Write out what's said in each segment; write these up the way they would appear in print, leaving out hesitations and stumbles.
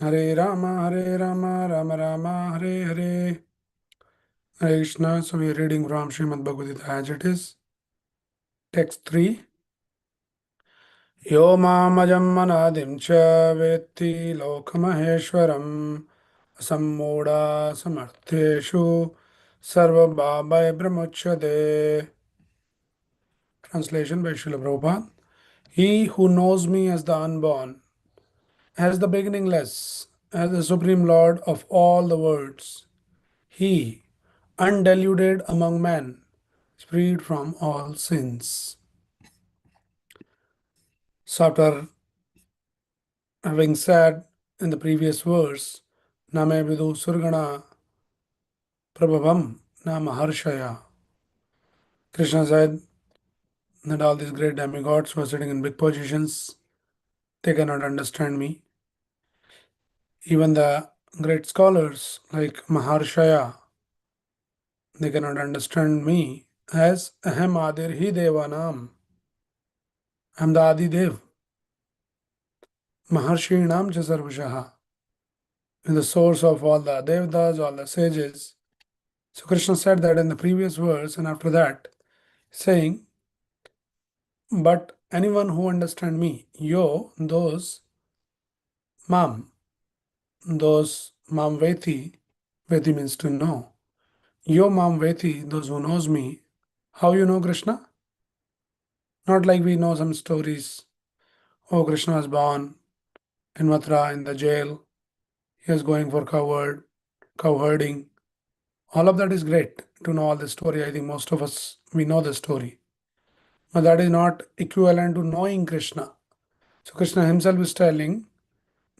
Hare Rama Rama, Hare Hare. Hare Krishna. So we are reading from Srimad Bhagavad Gita as it is. Text 3. Yo mamajam anadim cha vetti lokamaheshwaram sammoda samartheshu sarva bhabai brahmochyate. Translation by Srila Prabhupada. He who knows me as the unborn, as the beginningless, as the supreme lord of all the worlds, he, undiluted among men, is freed from all sins. So after having said in the previous verse, Name Vidu Surgana Prabhavam Nama Harshaya, Krishna said that all these great demigods were sitting in big positions. They cannot understand me. Even the great scholars like Maharshaya, they cannot understand me as Aham Adir Hi Devanam. I am the Adi Dev. Maharshinam cha sarvashaha. In the source of all the Devdas, all the sages. So Krishna said that in the previous verse, and after that, saying, but anyone who understand me, yo, those mam veti means to know. Yo mam veti, those who knows me. How you know Krishna? Not like we know some stories. Oh, Krishna was born in Mathura in the jail. He was going for cow herding. All of that is great to know all the story. I think most of us, we know the story. But that is not equivalent to knowing Krishna. So Krishna himself is telling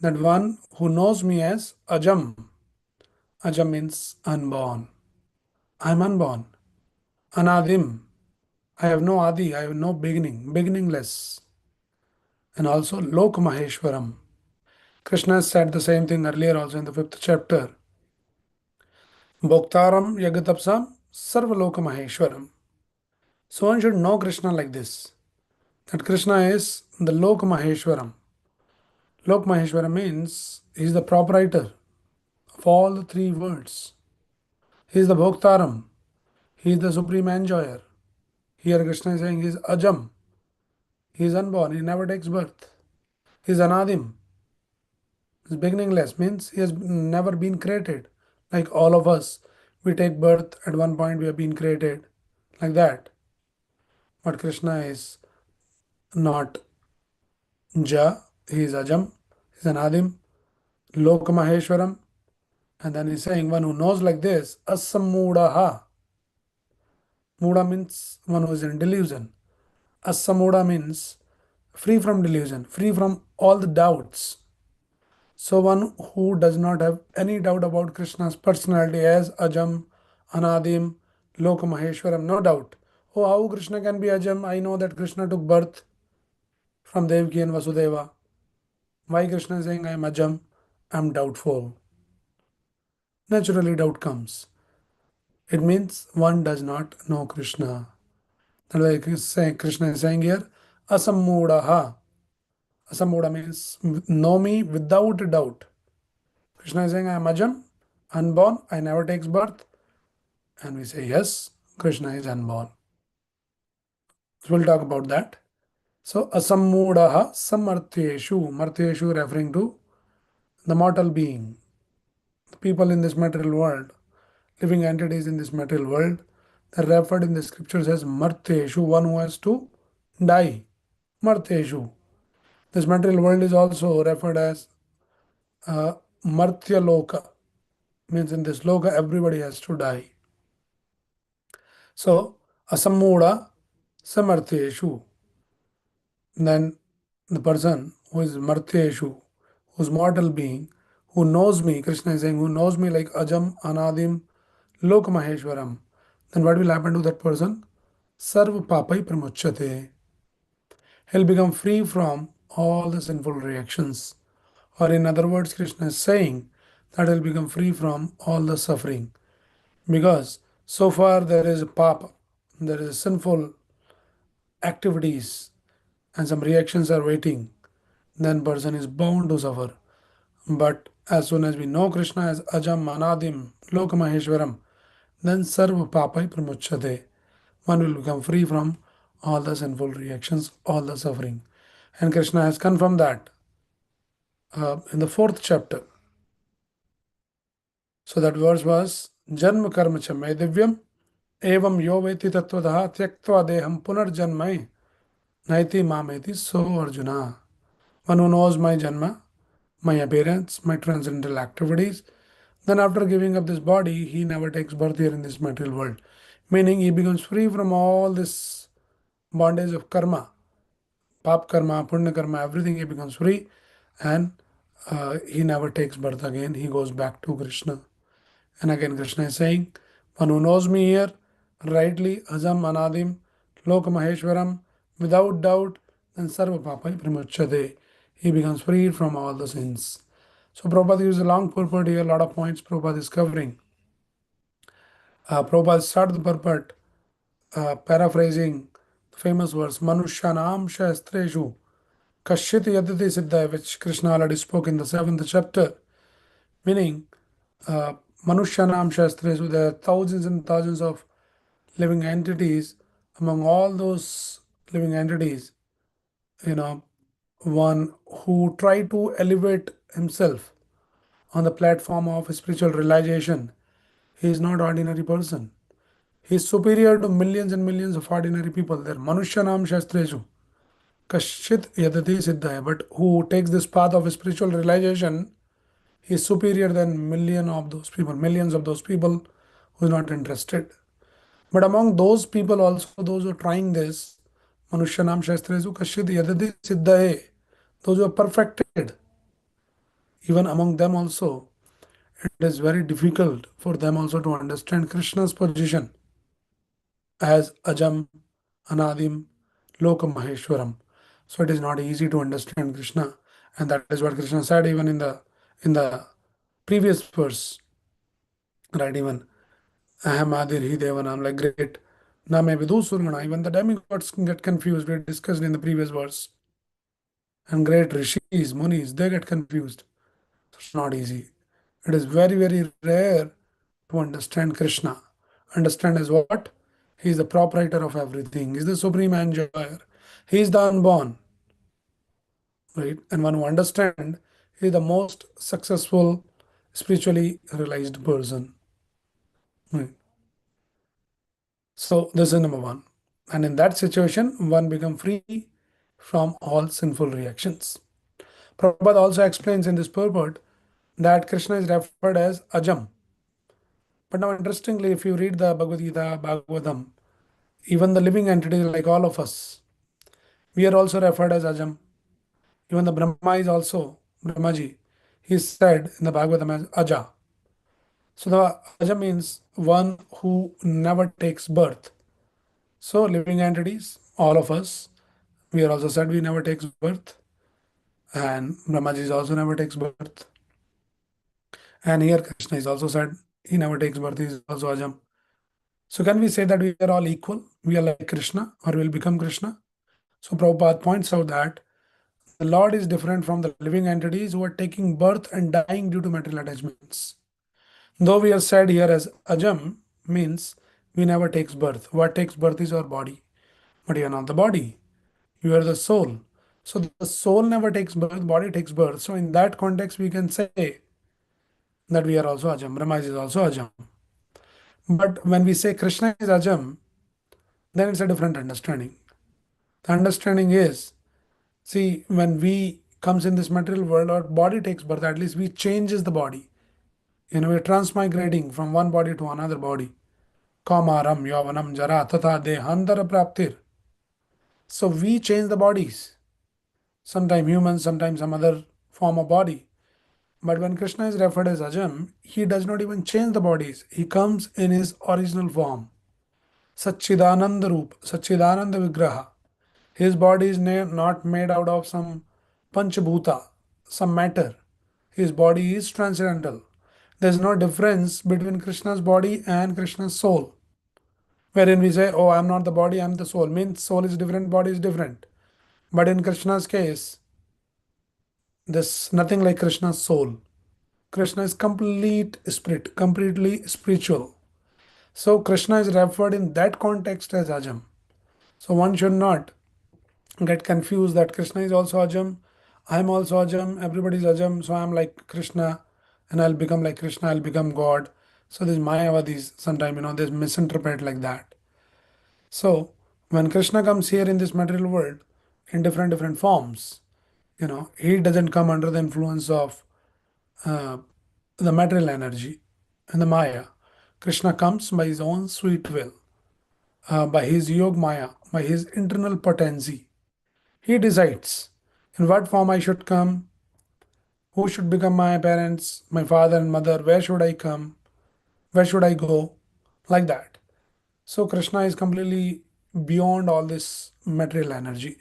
that one who knows me as Ajam. Ajam means unborn. I am unborn. Anadim. I have no Adi. I have no beginning. Beginningless. And also Lok Maheshwaram. Krishna said the same thing earlier also in the 5th chapter. Bhoktaram Yagatapsam Sarvaloka Maheshwaram. So one should know Krishna like this. That Krishna is the Lok Maheshwaram. Lok Maheshwaram means he is the proprietor of all the three worlds. He is the Bhoktaram. He is the supreme enjoyer. Here Krishna is saying he is Ajam. He is unborn. He never takes birth. He is Anadim. He is beginningless. Means he has never been created. Like all of us, we take birth at one point. We have been created. Like that. But Krishna is not Ja. He is Ajam. He is Anadim. Lok Maheshwaram. And then he's saying one who knows like this, Asammudaha. Muda means one who is in delusion. Asamuda means free from delusion, free from all the doubts. So one who does not have any doubt about Krishna's personality as Ajam, Anadim, Lokamaheshwaram, no doubt. Oh, how Krishna can be Ajam? I know that Krishna took birth from Devaki and Vasudeva. Why Krishna is saying I am Ajam? I am doubtful. Naturally, doubt comes. It means one does not know Krishna. Like Krishna is saying here, Asammudaha. Asammuda means know me without a doubt. Krishna is saying, I am Ajam, unborn, I never takes birth. And we say, yes, Krishna is unborn. So we'll talk about that. So Asammudaha Samartyeshu. Martyeshu referring to the mortal being, the people in this material world, living entities in this material world. They're referred in the scriptures as Martyeshu, one who has to die. Martyeshu. This material world is also referred as Martya Loka. Means in this Loka everybody has to die. So Asammuda Samartyeshu. Then the person who is Martyeshu, who's mortal being, who knows me, Krishna is saying, who knows me like Ajam, Anadim, Lok Maheshwaram, then what will happen to that person? Sarva Papai Pramuchate. He'll become free from all the sinful reactions. Or in other words, Krishna is saying that he'll become free from all the suffering. Because so far there is a papa, there is sinful activities and some reactions are waiting, then person is bound to suffer. But As soon as we know Krishna as Ajam, Anadim, Lokamaheshwaram, then Sarva Papai Pramuchate. One will become free from all the sinful reactions, all the suffering. And Krishna has confirmed that in the fourth chapter. So that verse was Janma Karma cha May Divyam Evam Yo Veti Tattvadaha Tyaktva Deham Punarjanmai Naiti Mameti So Arjuna. One who knows my Janma, my appearance, my transcendental activities, then after giving up this body, he never takes birth here in this material world. Meaning he becomes free from all this bondage of karma, pap karma, punya karma, everything he becomes free, and he never takes birth again. He goes back to Krishna. And again, Krishna is saying, one who knows me here rightly, Ajam Anadim, Loka Maheshwaram, without doubt, then Sarva Papai Pramuchade. He becomes freed from all the sins. So Prabhupada uses a long purport here, a lot of points Prabhupada is covering. Prabhupada started the purport paraphrasing the famous verse, Manushyanam Shastreshu Kashit Yadati Siddha, which Krishna already spoke in the 7th chapter, meaning Manushyanam Shastreshu, there are thousands and thousands of living entities. Among all those living entities, one who try to elevate himself on the platform of spiritual realization, he is not ordinary person. He is superior to millions and millions of ordinary people. There, Manushyanam Shastreshu Kashit Yadati Siddhaya. But who takes this path of spiritual realization, he is superior than millions of those people who are not interested. But among those people also, those who are trying this, Manushyanam Shastresu Kashit Yadati Siddhaye, those who are perfected, even among them also, it is very difficult for them also to understand Krishna's position as Ajam, Anadim, Loka Maheshwaram. So it is not easy to understand Krishna, and that is what Krishna said even in the previous verse, right? Even Aham Adir Hi Devanam, like great Name Vidu Surgana, even the demigods get confused. We discussed in the previous verse. And great rishis, munis, they get confused. It's not easy. It is very, very rare to understand Krishna. Understand as what? He is the proprietor of everything. He is the supreme enjoyer. He is the unborn, right? And one who understands, he is the most successful, spiritually realized person. Right? So this is number one. And in that situation, one become free from all sinful reactions. Prabhupada also explains in this purport that Krishna is referred as Ajam. But now, interestingly, if you read the Bhagavad Gita, Bhagavatam, even the living entities like all of us, we are also referred as Ajam. Even the Brahma is also Brahmaji. He is said in the Bhagavatam as Aja. So the Aja means one who never takes birth. So living entities, all of us, we are also said we never takes birth. And Brahmaji is also never takes birth. And here Krishna is also said he never takes birth, he is also Ajam. So can we say that we are all equal? We are like Krishna or will become Krishna? So Prabhupada points out that the Lord is different from the living entities who are taking birth and dying due to material attachments. Though we are said here as Ajam, means we never takes birth. What takes birth is our body. But you are not the body. You are the soul. So the soul never takes birth, body takes birth. So in that context, we can say that we are also Ajam. Brahma is also Ajam. But when we say Krishna is Ajam, then it's a different understanding. The understanding is, see, when we comes in this material world, our body takes birth, at least we changes the body. We're transmigrating from one body to another body. Kamaram, Yavanam, Jara, Tata, Dehandara Praptir. So we change the bodies. Sometimes human, sometimes some other form of body. But when Krishna is referred as Ajam, he does not even change the bodies. He comes in his original form. Satchidananda Roop, Satchidananda Vigraha. His body is not made out of some Panchabhuta, some matter. His body is transcendental. There's no difference between Krishna's body and Krishna's soul. Wherein we say, oh, I'm not the body, I'm the soul. Means soul is different, body is different. But in Krishna's case, there's nothing like Krishna's soul. Krishna is complete spirit, completely spiritual. So Krishna is referred in that context as Ajam. So one should not get confused that Krishna is also Ajam, I'm also Ajam, everybody is Ajam, so I'm like Krishna and I'll become like Krishna, I'll become God. So these Mayavadis sometimes, they misinterpret like that. So when Krishna comes here in this material world in different forms, he doesn't come under the influence of uh, the material energy and the Maya. Krishna comes by his own sweet will, by his yog Maya, by his internal potency. He decides in what form I should come, who should become my parents, my father and mother, where should I come, where should I go, like that. So Krishna is completely beyond all this material energy.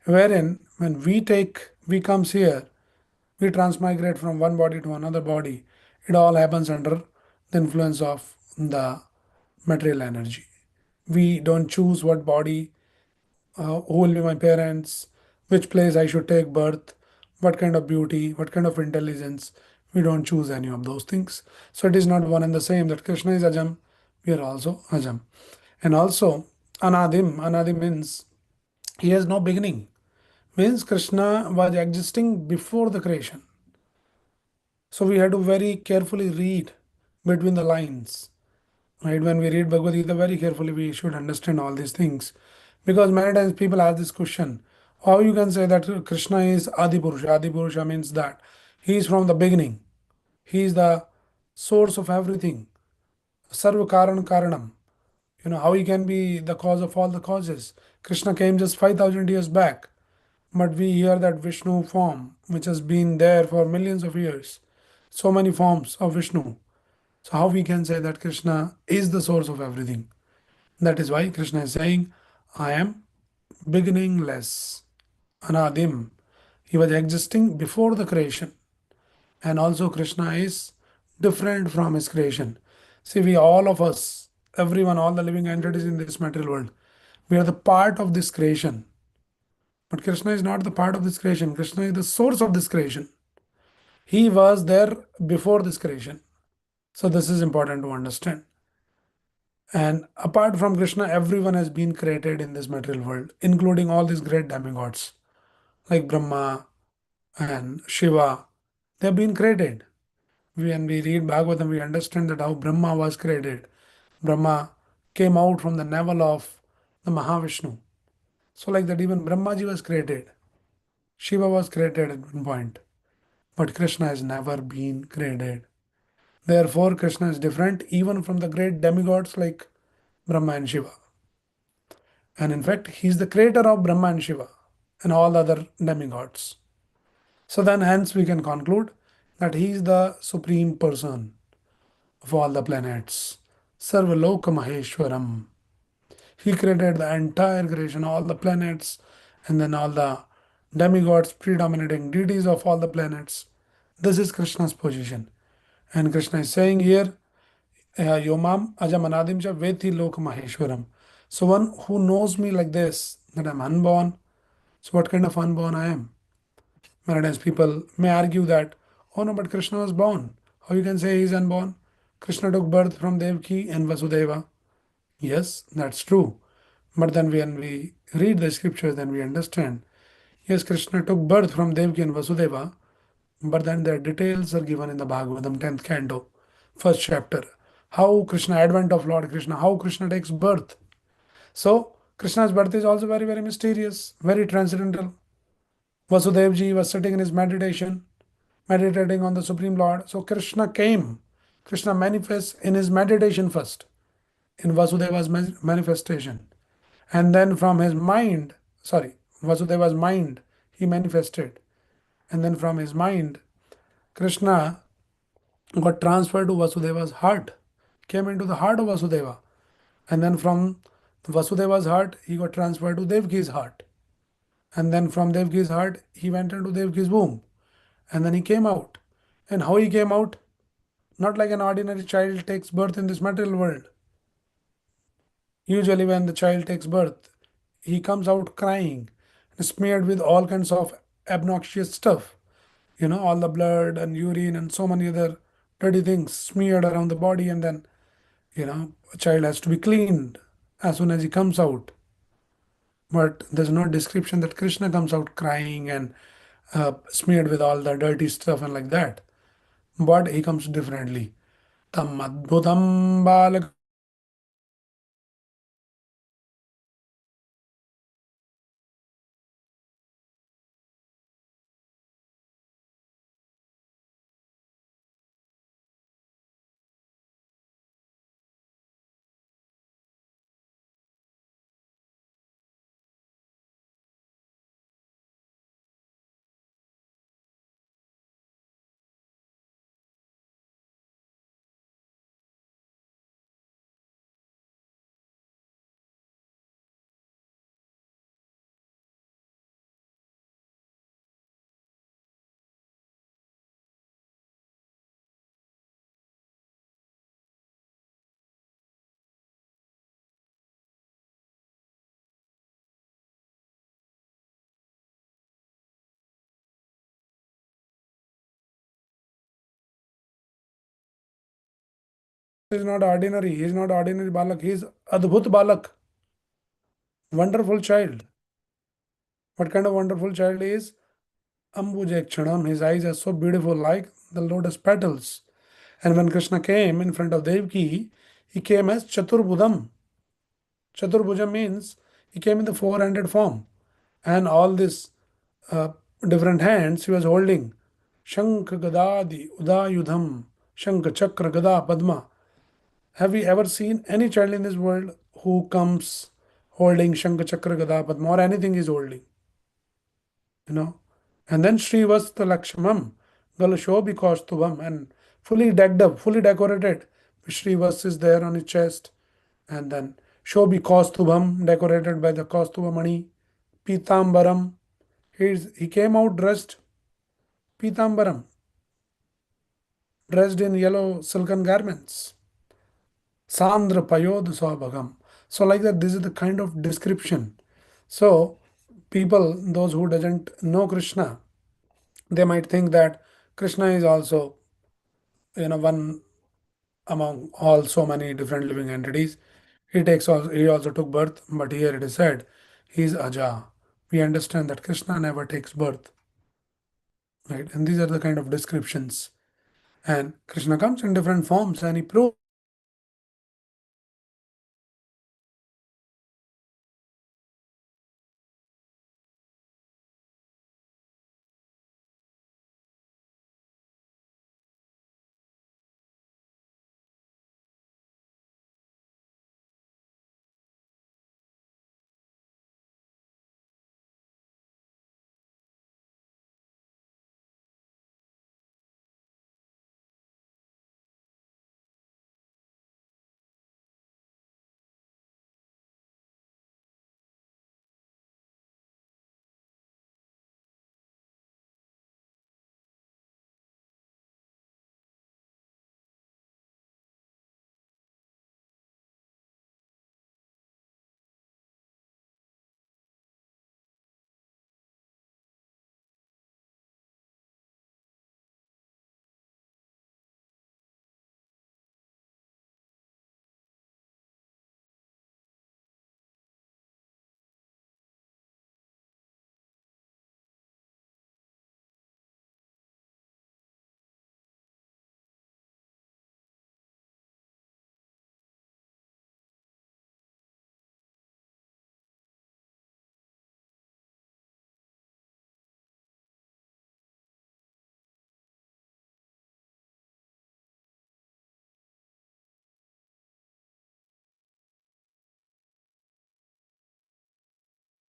Wherein when we comes here, we transmigrate from one body to another body. It all happens under the influence of the material energy. We don't choose what body, who will be my parents, which place I should take birth, what kind of beauty, what kind of intelligence. We don't choose any of those things. So it is not one and the same that Krishna is Ajam, we are also Ajam. And also, Anadim means he has no beginning. Means Krishna was existing before the creation. So we have to very carefully read between the lines. Right? When we read Bhagavad Gita very carefully, we should understand all these things. Because many times people ask this question, how you can say that Krishna is Adi Purusha? Adi Purusha means that he is from the beginning. He is the source of everything. Sarva Karan Karanam. How he can be the cause of all the causes. Krishna came just 5,000 years back. But we hear that Vishnu form, which has been there for millions of years. So many forms of Vishnu. So how we can say that Krishna is the source of everything? That is why Krishna is saying, I am beginningless, Anadim. He was existing before the creation. And also Krishna is different from his creation. See, we all of us, everyone, all the living entities in this material world, we are the part of this creation. But Krishna is not the part of this creation. Krishna is the source of this creation. He was there before this creation. So this is important to understand. And apart from Krishna, everyone has been created in this material world, including all these great demigods like Brahma and Shiva. They have been created. When we read Bhagavatam, we understand that how Brahma was created. Brahma came out from the navel of the Mahavishnu. So, like that, even Brahmaji was created. Shiva was created at one point. But Krishna has never been created. Therefore, Krishna is different even from the great demigods like Brahma and Shiva. And in fact, he is the creator of Brahma and Shiva and all other demigods. So then, hence, we can conclude that he is the supreme person of all the planets. Sarvaloka Maheshwaram. He created the entire creation, all the planets, and then all the demigods, predominating deities of all the planets. This is Krishna's position. And Krishna is saying here, Yomam Ajamanadim Cha Veti Lok Maheshwaram. So one who knows me like this, that I'm unborn. So what kind of unborn I am? Many times people may argue that, oh no, but Krishna was born. How you can say he's unborn? Krishna took birth from Devaki and Vasudeva. Yes, that's true. But then when we read the scriptures, then we understand. Yes, Krishna took birth from Devaki and Vasudeva, but then their details are given in the Bhagavatam 10th canto, first chapter. How Krishna, advent of Lord Krishna, how Krishna takes birth. So, Krishna's birth is also very mysterious, very transcendental. Vasudevji was sitting in his meditation, meditating on the Supreme Lord. So, Krishna came. Krishna manifests in his meditation first, in Vasudeva's manifestation. And then from his mind, Vasudeva's mind, he manifested. And then from his mind, Krishna got transferred to Vasudeva's heart, came into the heart of Vasudeva. And then from Vasudeva's heart, he got transferred to Devki's heart. And then from Devki's heart, he went into Devki's womb. And then he came out. And how he came out? Not like an ordinary child takes birth in this material world. Usually, when the child takes birth, he comes out crying, smeared with all kinds of obnoxious stuff. all the blood and urine and so many other dirty things smeared around the body, and then a child has to be cleaned as soon as he comes out. But there's no description that Krishna comes out crying and smeared with all the dirty stuff and like that. But he comes differently. Tam adbhutam balak is not ordinary. He is not ordinary balak. He is adbhut balak, wonderful child. What kind of wonderful child he is? Ambujakshanam. His eyes are so beautiful, like the lotus petals. And when Krishna came in front of Devaki, he came as Chaturbudam. Chaturbhuja means he came in the four-handed form. And all these uh, different hands he was holding. Shankha Gadadi Udayudham. Shankha Chakra Gada Padma. Have we ever seen any child in this world who comes holding Shankha Chakra Gada Padma or anything he's holding? you know. And then Srivasta Lakshamam, Galashobi Kaustubham, and fully decked up, fully decorated. Srivas is there on his chest, and then Shobi Kaustubham, decorated by the Kaustubhamani, Pitambaram. He came out dressed, Pitambaram, dressed in yellow silken garments. Sandra Payod Swabhagam. So, like that, this is the kind of description. So, people, those who doesn't know Krishna, they might think that Krishna is also, one among all so many different living entities. He also took birth, but here it is said he is Aja. We understand that Krishna never takes birth, right? And these are the kind of descriptions. And Krishna comes in different forms, and he proves.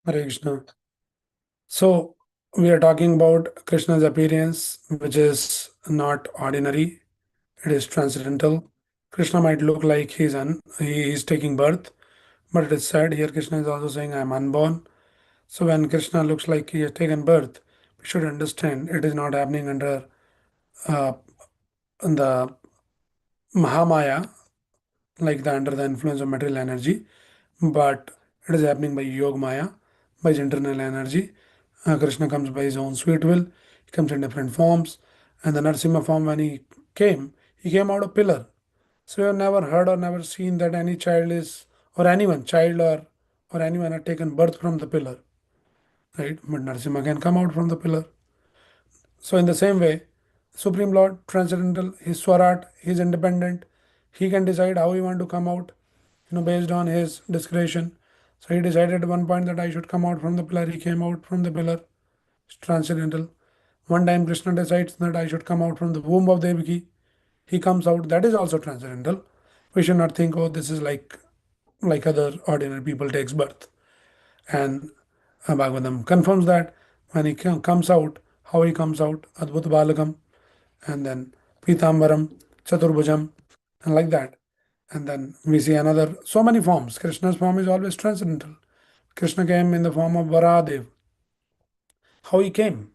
Hare Krishna. So we are talking about Krishna's appearance, which is not ordinary. It is transcendental. Krishna might look like he is taking birth, but it is said here Krishna is also saying, I am unborn. So when Krishna looks like he has taken birth, we should understand it is not happening under uh, the Mahamaya, like under the influence of material energy, but it is happening by Yog Maya, by his internal energy. Krishna comes by his own sweet will. comes in different forms. And the Narsimha form, when he came out of pillar. So you have never heard or never seen that any child is, or anyone, child or anyone had taken birth from the pillar, right? But Narsimha can come out from the pillar. So in the same way, Supreme Lord, transcendental, he's Swarat, he's independent. He can decide how he want to come out, based on his discretion. So he decided at one point that I should come out from the pillar. He came out from the pillar. It's transcendental. One time Krishna decides that I should come out from the womb of Devaki. He comes out. That is also transcendental. We should not think, oh, this is like other ordinary people takes birth. And Bhagavatam confirms that when he comes out, how he comes out, Adbhuta Balakam, and then Pitambaram, Chaturbhujam, and like that. And then we see another, so many forms. Krishna's form is always transcendental. Krishna came in the form of Varadev. How he came?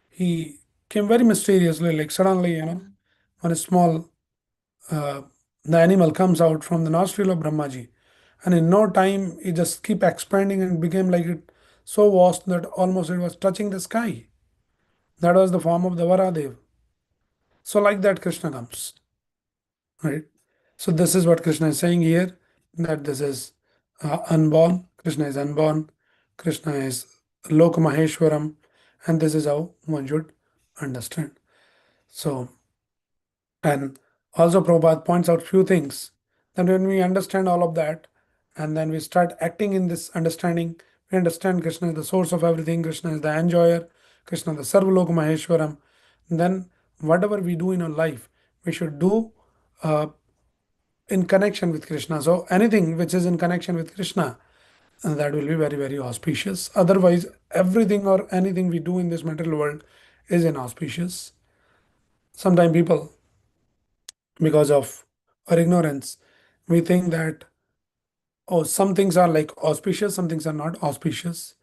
He came very mysteriously, like suddenly, when a small, uh, the animal comes out from the nostril of Brahmaji. And in no time, it just keep expanding and became like it so vast that almost it was touching the sky. That was the form of the Varadev. So like that, Krishna comes, right? So this is what Krishna is saying here, that this is unborn. Krishna is unborn. Krishna is Lokamaheshwaram, and this is how one should understand. So, and also Prabhupada points out few things. Then when we understand all of that, and then we start acting in this understanding, we understand Krishna is the source of everything, Krishna is the enjoyer, Krishna is the Sarvaloka Maheshwaram. Then whatever we do in our life, we should do uh, in connection with Krishna. So anything which is in connection with Krishna, that will be very, very auspicious. Otherwise, everything or anything we do in this material world is inauspicious. Sometimes people, because of our ignorance, we think that, oh, some things are like auspicious, some things are not auspicious.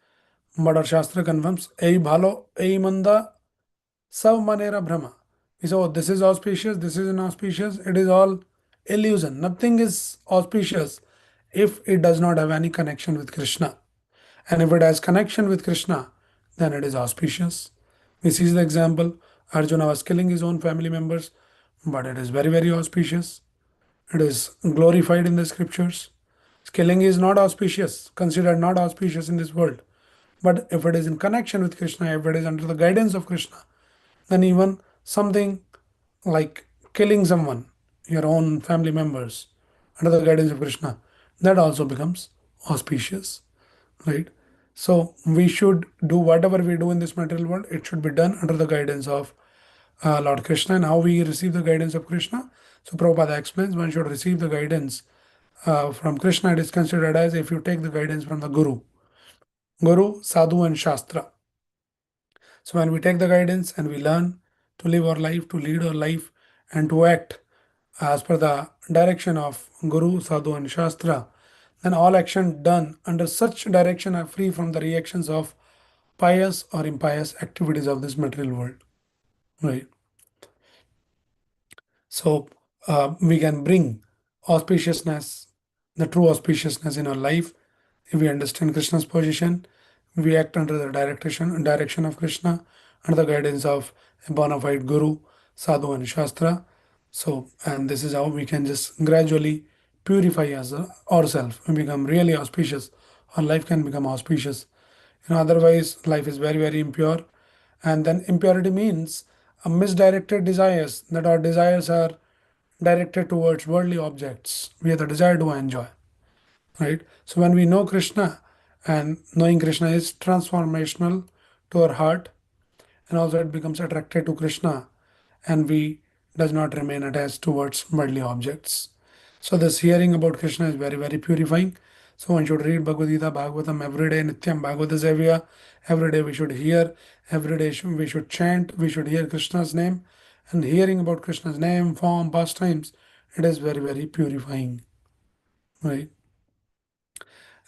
But our Shastra confirms, Ei bhalo, ei manda, sav manera brahma. We say, oh, this is auspicious, this is inauspicious. It is all illusion. Nothing is auspicious if it does not have any connection with Krishna. And if it has connection with Krishna, then it is auspicious. We see the example, Arjuna was killing his own family members, but it is very, very auspicious. It is glorified in the scriptures. Killing is not auspicious, considered not auspicious in this world. But if it is in connection with Krishna, if it is under the guidance of Krishna, then even something like killing someone, your own family members, under the guidance of Krishna, that also becomes auspicious, right? So we should do whatever we do in this material world, it should be done under the guidance of Lord Krishna. And how we receive the guidance of Krishna? So Prabhupada explains one should receive the guidance from Krishna. It is considered as if you take the guidance from the Guru, Sadhu, and Shastra. So when we take the guidance and we learn to live our life, to lead our life, and to act as per the direction of Guru, Sadhu, and Shastra, then all action done under such direction are free from the reactions of pious or impious activities of this material world. Right. So we can bring auspiciousness, the true auspiciousness in our life. If we understand Krishna's position, we act under the direction of Krishna, under the guidance of a bona fide Guru, Sadhu, and Shastra. So, and this is how we can just gradually purify ourselves and become really auspicious. Our life can become auspicious. Otherwise, life is very, very impure. And then impurity means misdirected desires, that our desires are directed towards worldly objects. We have the desire to enjoy, right? So when we know Krishna, and knowing Krishna is transformational to our heart, and also it becomes attracted to Krishna, and we does not remain attached towards worldly objects. So this hearing about Krishna is very, very purifying. So one should read Bhagavad Gita, Bhagavatam every day, Nityam Bhagavata Sevya. Every day we should hear, every day we should chant, we should hear Krishna's name. And hearing about Krishna's name, form, pastimes, it is very, very purifying. Right?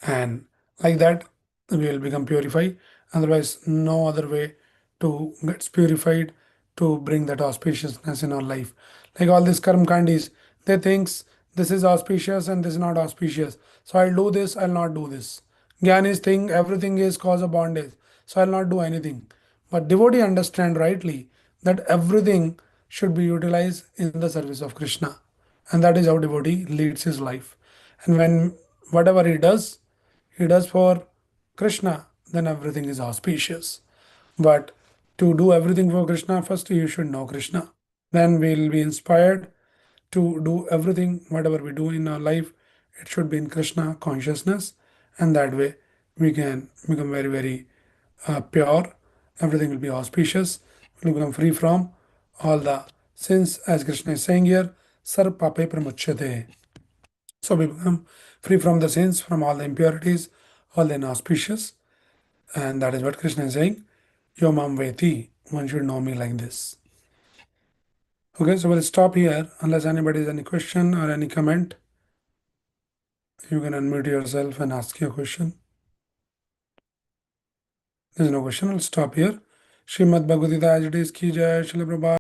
And like that, we will become purified. Otherwise, no other way to get purified, to bring that auspiciousness in our life. Like all these karm kandis, they thinks this is auspicious and this is not auspicious. So I'll do this, I'll not do this. Gyanis think everything is cause of bondage. So I'll not do anything. But devotee understand rightly that everything should be utilized in the service of Krishna. And that is how devotee leads his life. And when whatever he does for Krishna, then everything is auspicious. But to do everything for Krishna, first you should know Krishna. Then we'll be inspired to do everything, whatever we do in our life, it should be in Krishna consciousness. And that way we can become very, very pure. Everything will be auspicious. We'll become free from all the sins, as Krishna is saying here, Sar pape pramuchyate. So we become free from the sins, from all the impurities, all the inauspicious. And that is what Krishna is saying. Yo mam veti. One should know me like this. Okay, so we'll stop here unless anybody has any question or any comment. You can unmute yourself and ask your question. There's no question. I'll stop here. Srimad Bhagavad Gita as it is. Ki Jai, Srila Prabhupada.